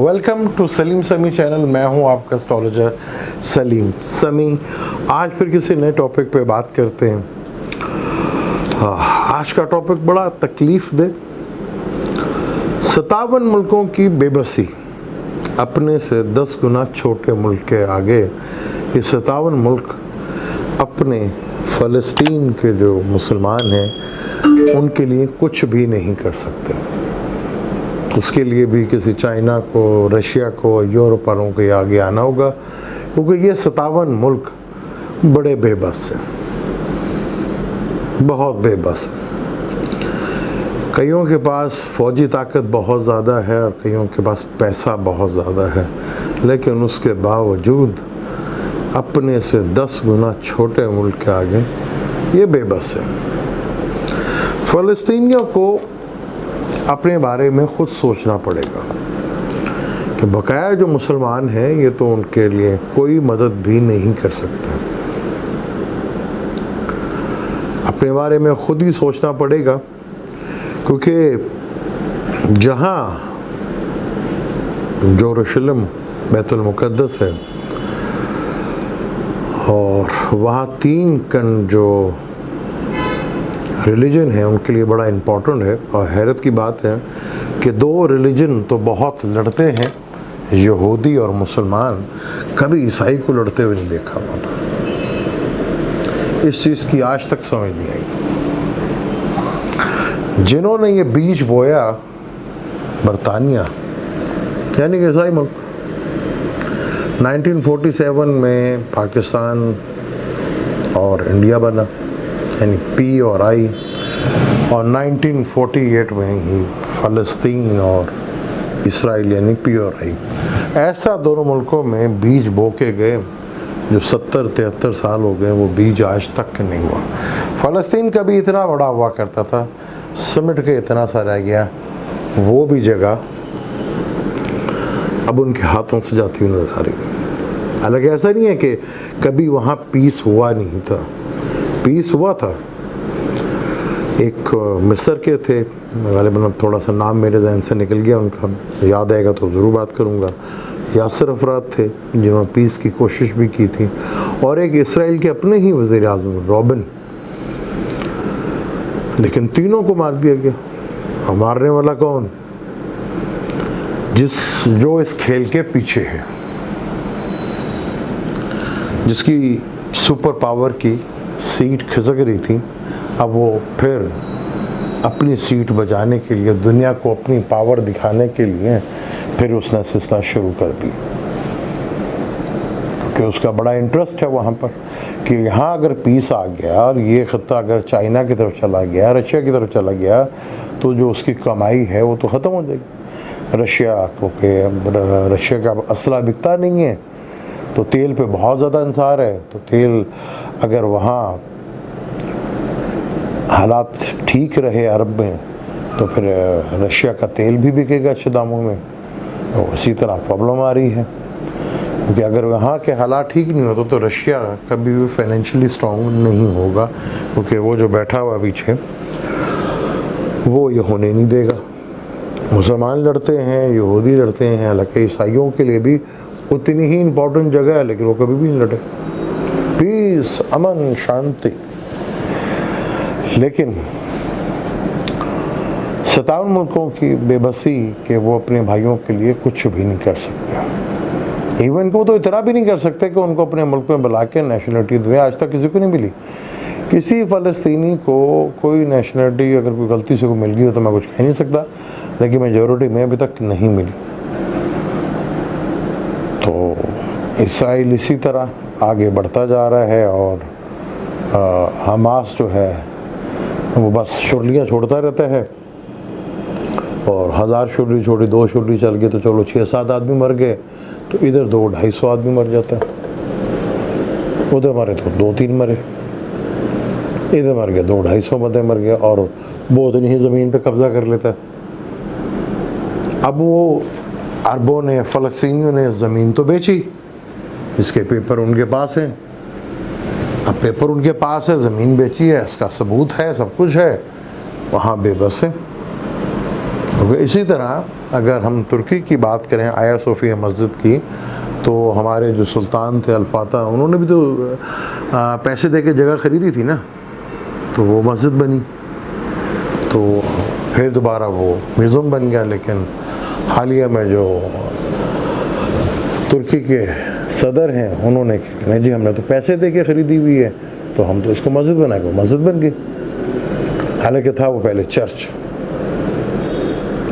Welcome to Salim समी channel. मैं हूं आपका एस्ट्रोलॉजर सलीम समी। आज फिर किसी नए टॉपिक पे बात करते हैं। आज का टॉपिक बड़ा तकलीफ दे। 57 मुल्कों की बेबसी, अपने से 10 गुना छोटे मुल्क के आगे ये 57 मुल्क अपने फ़लस्तीन के जो मुसलमान हैं उनके लिए कुछ भी नहीं कर सकते। उसके लिए भी किसी चाइना को, रशिया को, यूरोप वालों के आगे आना होगा, क्योंकि ये 57 मुल्क बड़े बेबस हैं, बहुत बेबस हैं। कईयों के पास फ़ौजी ताकत बहुत ज़्यादा है और कईयों के पास पैसा बहुत ज़्यादा है, लेकिन उसके बावजूद अपने से 10 गुना छोटे मुल्क के आगे ये बेबस है। फ़लस्तीनियों को अपने बारे में खुद सोचना पड़ेगा कि बकाया जो मुसलमान हैं ये तो उनके लिए कोई मदद भी नहीं कर सकते। अपने बारे में खुद ही सोचना पड़ेगा, क्योंकि जहाँ यरूशलेम बैतुल मुक़द्दस है और वहाँ 3 जो रिलीजन है उनके लिए बड़ा इम्पोर्टेंट है। और हैरत की बात है कि 2 रिलीजन तो बहुत लड़ते हैं, यहूदी और मुसलमान। कभी ईसाई को लड़ते हुए नहीं देखा वहाँ पर। इस चीज़ की आज तक समझ नहीं आई। जिन्होंने ये बीज बोया, बरतानिया यानी कि ईसाई मुल्क, 1947 में पाकिस्तान और इंडिया बना, यानी पी और आई, और 1948 में ही फ़लस्तीन और इसराइल यानी पी और आई। ऐसा दोनों मुल्कों में बीज बो के गए जो 70-73 साल हो गए, वो बीज आज तक नहीं हुआ। फ़लस्तीन कभी इतना बड़ा हुआ करता था, सिमट के इतना सा रह गया, वो भी जगह अब उनके हाथों से जाती हुई नजर आ रही है। हालांकि ऐसा नहीं है कि कभी वहाँ पीस हुआ नहीं था, पीस हुआ था। एक मिस्र के थे, गालिबन थोड़ा सा नाम मेरे जहन से निकल गया उनका, याद आएगा तो ज़रूर बात करूँगा। यासर अफराद थे जिन्होंने पीस की कोशिश भी की थी, और एक इसराइल के अपने ही वज़ीर आज़म रॉबिन, लेकिन तीनों को मार दिया गया। और मारने वाला कौन? जो इस खेल के पीछे है, जिसकी सुपर पावर की सीट खिसक रही थी। अब वो फिर अपनी सीट बचाने के लिए, दुनिया को अपनी पावर दिखाने के लिए फिर उसने सिलसिला शुरू कर दी, क्योंकि उसका बड़ा इंटरेस्ट है वहाँ पर कि यहाँ अगर पीस आ गया और ये ख़त्ता अगर चाइना की तरफ चला गया, रशिया की तरफ चला गया, तो जो उसकी कमाई है वो तो ख़त्म हो जाएगी। रशिया, क्योंकि रशिया का असला बिकता नहीं है, तो तेल पे बहुत ज़्यादा इंसार है। तो तेल अगर वहाँ हालात ठीक रहे अरब में, तो फिर रशिया का तेल भी बिकेगा अच्छे दामों में। तो इसी तरह प्रॉब्लम आ रही है, क्योंकि अगर वहाँ के हालात ठीक नहीं होते तो रशिया कभी भी फाइनेंशियली स्ट्रॉन्ग नहीं होगा, क्योंकि वो जो बैठा हुआ पीछे वो ये होने नहीं देगा। मुसलमान लड़ते हैं, यहूदी लड़ते हैं, हालांकि ईसाइयों के लिए भी उतनी ही इम्पोर्टेंट जगह है, लेकिन वो कभी भी नहीं लड़े। पीस, अमन, शांति। लेकिन 57 मुल्कों की बेबसी कि वो अपने भाइयों के लिए कुछ भी नहीं कर सकते। इवन को तो इतना भी नहीं कर सकते कि उनको अपने मुल्क में बुला के नेशनलिटी दें। आज तक किसी को नहीं मिली। किसी फ़लस्तीनी को कोई नेशनलिटी अगर कोई गलती से को मिल गई हो तो मैं कुछ कह नहीं सकता, लेकिन मेजॉरिटी में अभी तक नहीं मिली। तो इसराइल इसी तरह आगे बढ़ता जा रहा है, और हमास जो है वो बस शुरलियाँ छोड़ता रहता है, और 1000 शुरली छोड़ी, 2 शुरली चल गई तो चलो 6-7 आदमी मर गए, तो इधर 200-250 आदमी मर जाता है, उधर मरे तो 2-3 मरे, इधर मर गए 200-250 बंदे मर गए, और बहुत नहीं ज़मीन पे कब्ज़ा कर लेता है। अब वो अरबों ने, फ़लस्तीनियों ने ज़मीन तो बेची, जिसके पेपर उनके पास हैं। अब पेपर उनके पास है, ज़मीन बेची है, इसका सबूत है, सब कुछ है, वहाँ बेबस है। इसी तरह अगर हम तुर्की की बात करें आया सोफिया मस्जिद की, तो हमारे जो सुल्तान थे अल-फातह, उन्होंने भी तो पैसे दे के जगह ख़रीदी थी ना, तो वो मस्जिद बनी, तो फिर दोबारा वो म्यूज़ियम बन गया। लेकिन हालिया में जो तुर्की के सदर हैं, उन्होंने नहीं जी हमने तो पैसे दे के ख़रीदी हुई है, तो हम तो इसको मस्जिद बनाएंगे, मस्जिद बन गई। हालांकि था वो पहले चर्च।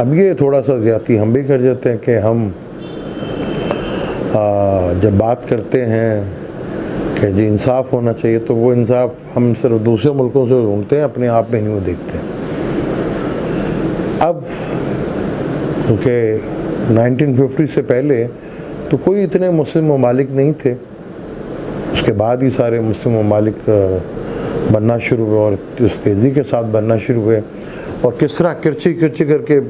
अब ये थोड़ा सा ज़्यादती हम भी कर जाते हैं कि हम जब बात करते हैं कि जी इंसाफ होना चाहिए, तो वो इंसाफ हम सिर्फ दूसरे मुल्कों से ढूंढते हैं, अपने आप में नहीं वो देखते। अब क्योंकि 1950 से पहले तो कोई इतने मुस्लिम ममालिक नहीं थे, उसके बाद ही सारे मुस्लिम ममालिक बनना शुरू हुए और इस तेज़ी के साथ बनना शुरू हुए। और किस तरह किरची किरची करके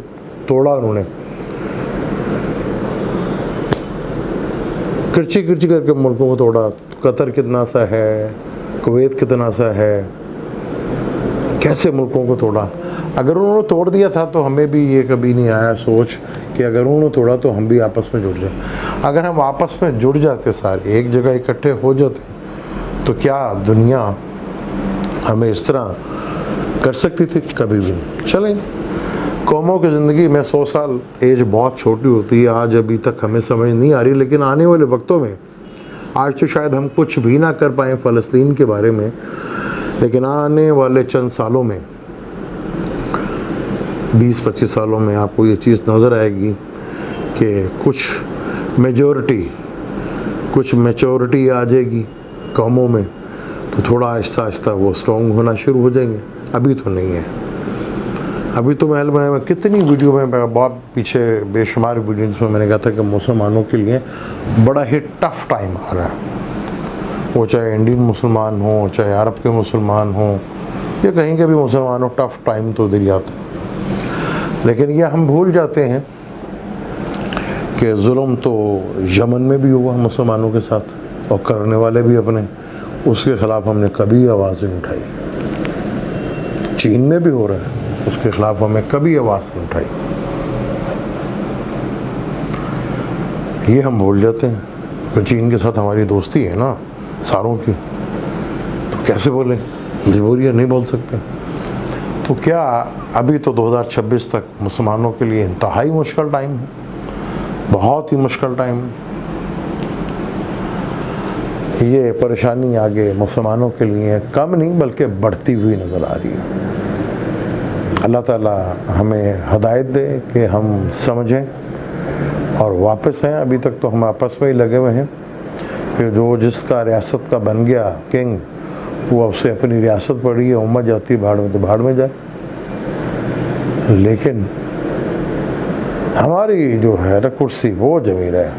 तोड़ा उन्होंने, किरची किरची करके मुल्कों को तोड़ा। कतर कितना सा है, कुवैत कितना सा है, कैसे मुल्कों को तोड़ा। अगर उन्होंने तोड़ दिया था तो हमें भी ये कभी नहीं आया सोच कि अगर उन्होंने तोड़ा तो हम भी आपस में जुड़ जाए। अगर हम आपस में जुड़ जाते, सारे एक जगह इकट्ठे हो जाते, तो क्या दुनिया हमें इस तरह कर सकती थी? कभी भी नहीं। चलें, कौमों की ज़िंदगी में 100 साल एज बहुत छोटी होती है, आज अभी तक हमें समझ नहीं आ रही, लेकिन आने वाले वक्तों में, आज तो शायद हम कुछ भी ना कर पाएँ फ़लस्तीन के बारे में, लेकिन आने वाले चंद सालों में, 20-25 सालों में आपको ये चीज़ नज़र आएगी कि कुछ मैच्योरिटी आ जाएगी कौमों में, तो थोड़ा आहिस्ता आहिस्ता वो स्ट्रॉन्ग होना शुरू हो जाएंगे। अभी तो नहीं है। अभी तो मैं कितनी वीडियो में, बहुत पीछे बेशुमार वीडियो जिसमें मैंने कहा था कि मुसलमानों के लिए बड़ा ही टफ़ टाइम आ रहा है, वो चाहे इंडियन मुसलमान हो, चाहे अरब के मुसलमान हो, या कहीं के भी मुसलमान हो, टफ़ टाइम तो उधर ही आता है। लेकिन ये हम भूल जाते हैं कि जुल्म तो यमन में भी हुआ मुसलमानों के साथ, और करने वाले भी अपने, उसके ख़िलाफ़ हमने कभी आवाज़ नहीं उठाई। चीन में भी हो रहा है, उसके ख़िलाफ़ हमें कभी आवाज़ नहीं उठाई। ये हम भूल जाते हैं कि चीन के साथ हमारी दोस्ती है ना सालों की, तो कैसे बोलें? मजबूरी नहीं बोल सकते। तो क्या अभी तो 2026 तक मुसलमानों के लिए इंतहाई मुश्किल टाइम है, बहुत ही मुश्किल टाइम है। ये परेशानी आगे मुसलमानों के लिए कम नहीं बल्कि बढ़ती हुई नज़र आ रही है। अल्लाह ताला हमें हदायत दे कि हम समझें और वापस हैं। अभी तक तो हम आपस में ही लगे हुए हैं कि जो जिसका रियासत का बन गया किंग, वो अब से अपनी रियासत पड़ी है, उम्मत जाती है भाड़ में तो भाड़ में जाए। लेकिन हमारी जो है ना कुर्सी वो जमीर है,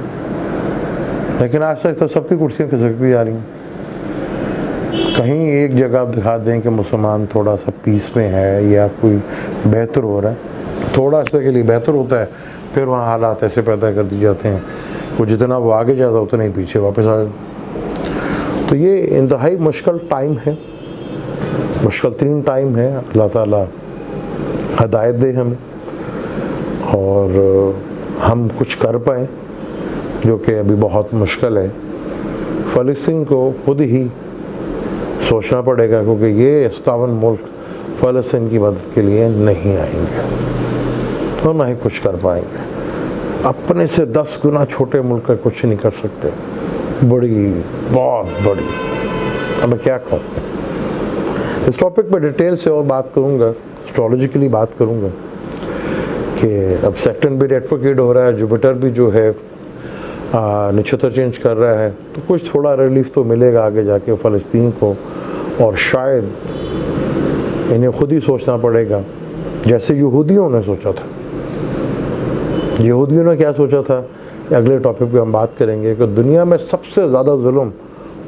लेकिन आज तक तो सबकी कुर्सियाँ खिसकती जा रही हैं। कहीं एक जगह आप दिखा दें कि मुसलमान थोड़ा सा पीस में है या कोई बेहतर हो रहा है, थोड़ा सा के लिए बेहतर होता है, फिर वहाँ हालात ऐसे पैदा कर दिए जाते हैं वो जितना वो आगे जाता उतना ही पीछे वापस आ जाता। तो ये इंतहाई मुश्किल टाइम है, मुश्किल तरीन टाइम है। अल्लाह ताला हदायत दे हमें और हम कुछ कर पाएँ, जो कि अभी बहुत मुश्किल है। फ़लस्तीन को खुद ही सोचना पड़ेगा, क्योंकि ये 57 मुल्क फ़लस्तीन की मदद के लिए नहीं आएंगे और ना ही कुछ कर पाएंगे। अपने से 10 गुना छोटे मुल्क का कुछ नहीं कर सकते, बहुत बड़ी। अब मैं क्या कहूँ, इस टॉपिक पर डिटेल से और बात करूँगा, एस्ट्रोलॉजिकली बात करूँगा कि अब सैटर्न भी रेट्रोग्रेड हो रहा है, जुपिटर भी जो है नक्षत्र चेंज कर रहा है, तो कुछ थोड़ा रिलीफ तो मिलेगा आगे जाके फ़लस्तीन को। और शायद इन्हें खुद ही सोचना पड़ेगा, जैसे यहूदियों ने सोचा था। यहूदियों ने क्या सोचा था, अगले टॉपिक पे हम बात करेंगे कि दुनिया में सबसे ज़्यादा जुल्म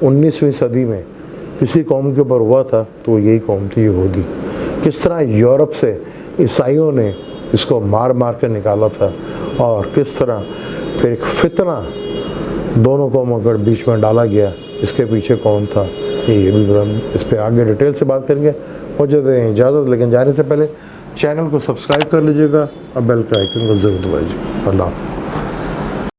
19वीं सदी में किसी कौम के ऊपर हुआ था, तो यही कौम थी यहूदी। किस तरह यूरोप से ईसाइयों ने इसको मार मार कर निकाला था, और किस तरह फिर एक फितना दोनों कौमों के बीच में डाला गया। इसके पीछे कौन था? ये भी इस पर आगे डिटेल से बात करेंगे। मुझे दें इजाज़त, लेकिन जाने से पहले चैनल को सब्सक्राइब कर लीजिएगा और बेल के आइकन को ज़रूर दबाइएगा। अल्लाह।